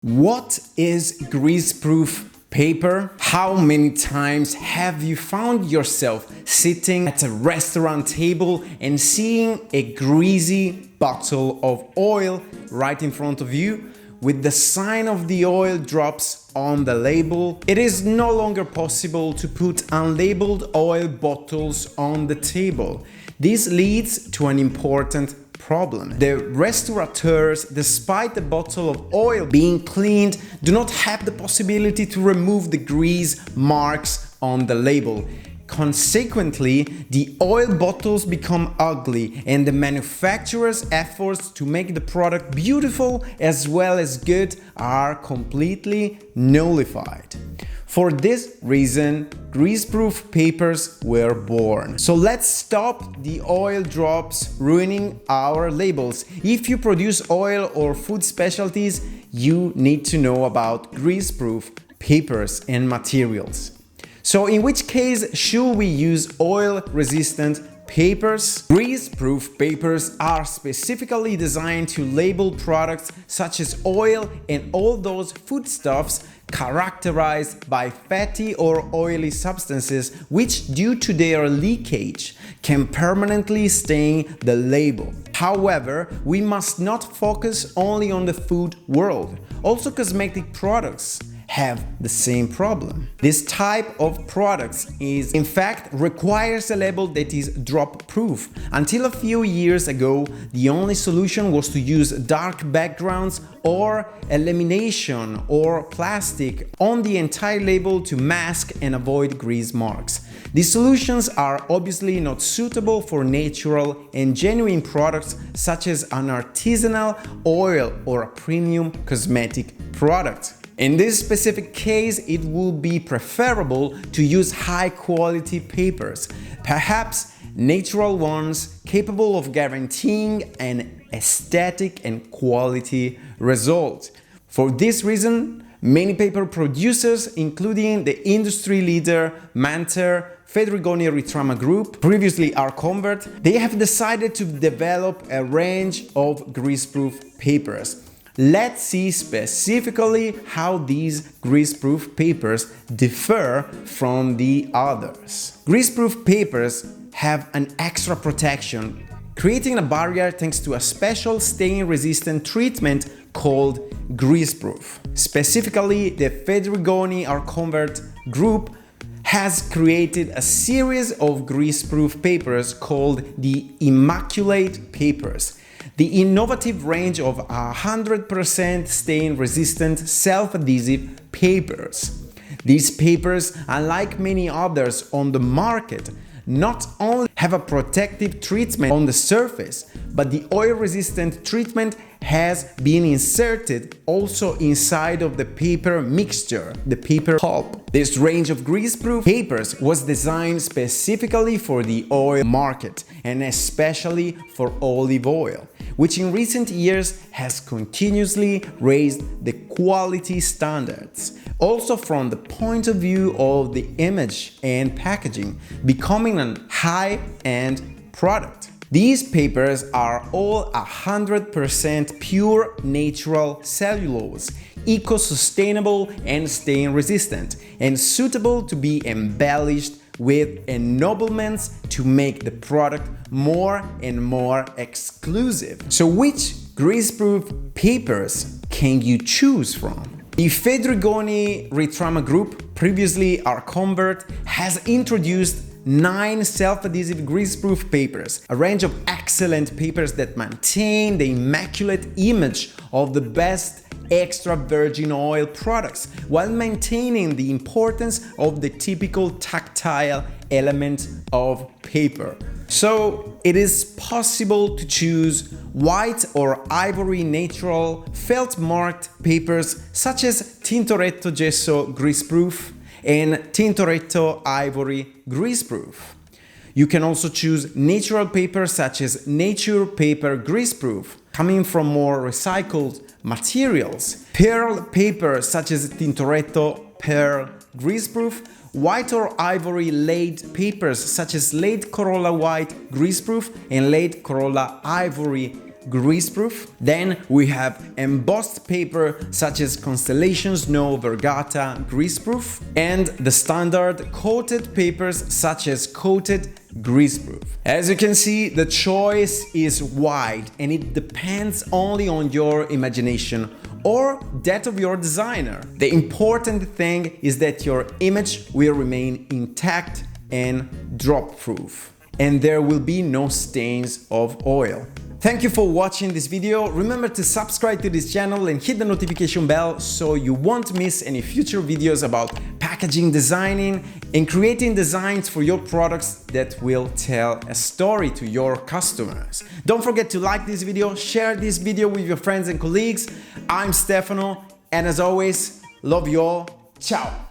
What is greaseproof paper? How many times have you found yourself sitting at a restaurant table and seeing a greasy bottle of oil right in front of you with the sign of the oil drops on the label? It is no longer possible to put unlabeled oil bottles on the table. This leads to an important problem. The restaurateurs, despite the bottle of oil being cleaned, do not have the possibility to remove the grease marks on the label. Consequently, the oil bottles become ugly and the manufacturer's efforts to make the product beautiful as well as good are completely nullified. For this reason, greaseproof papers were born. So let's stop the oil drops ruining our labels. If you produce oil or food specialties, you need to know about greaseproof papers and materials. So in which case should we use oil-resistant papers? Greaseproof papers are specifically designed to label products such as oil and all those foodstuffs characterized by fatty or oily substances which, due to their leakage, can permanently stain the label. However, we must not focus only on the food world. Also, cosmetic products have the same problem. This type of products in fact requires a label that is drop proof. Until a few years ago, the only solution was to use dark backgrounds or lamination or plastic on the entire label to mask and avoid grease marks. These solutions are obviously not suitable for natural and genuine products such as an artisanal oil or a premium cosmetic product. In this specific case, it will be preferable to use high-quality papers, perhaps natural ones capable of guaranteeing an aesthetic and quality result. For this reason, many paper producers, including the industry leader Manter, Fedrigoni Ritrama Group, previously Arconvert, they have decided to develop a range of greaseproof papers. Let's see specifically how these greaseproof papers differ from the others. Greaseproof papers have an extra protection, creating a barrier thanks to a special stain-resistant treatment called Greaseproof. Specifically, the Fedrigoni Arconvert Group has created a series of greaseproof papers called the immaculate papers. The innovative range of 100% stain-resistant self-adhesive papers. These papers, unlike many others on the market, not only have a protective treatment on the surface, but the oil-resistant treatment has been inserted also inside of the paper mixture, the paper pulp. This range of greaseproof papers was designed specifically for the oil market and especially for olive oil, which in recent years has continuously raised the quality standards. Also from the point of view of the image and packaging, becoming a high-end product. These papers are all 100% pure natural cellulose, eco-sustainable and stain-resistant, and suitable to be embellished with ennoblements to make the product more and more exclusive. So which greaseproof papers can you choose from? The Fedrigoni Ritrama Group, previously Arconvert, has introduced 9 self-adhesive greaseproof papers, a range of excellent papers that maintain the immaculate image of the best extra virgin oil products while maintaining the importance of the typical tactile element of paper. So it is possible to choose white or ivory natural felt marked papers such as Tintoretto Gesso Greaseproof and Tintoretto Ivory Greaseproof. You can also choose natural paper such as Nature Paper Greaseproof, coming from more recycled materials. Pearl paper such as Tintoretto Pearl Greaseproof, white or ivory laid papers such as Laid Corolla White Greaseproof and Laid Corolla Ivory Greaseproof. Then we have embossed paper such as Constellation, Snow, Vergata, Greaseproof, and the standard coated papers such as Coated, Greaseproof. As you can see, the choice is wide and it depends only on your imagination or that of your designer. The important thing is that your image will remain intact and drop-proof, and there will be no stains of oil. Thank you for watching this video. Remember to subscribe to this channel and hit the notification bell so you won't miss any future videos about packaging, designing, and creating designs for your products that will tell a story to your customers. Don't forget to like this video, share this video with your friends and colleagues. I'm Stefano, and as always, love you all. Ciao!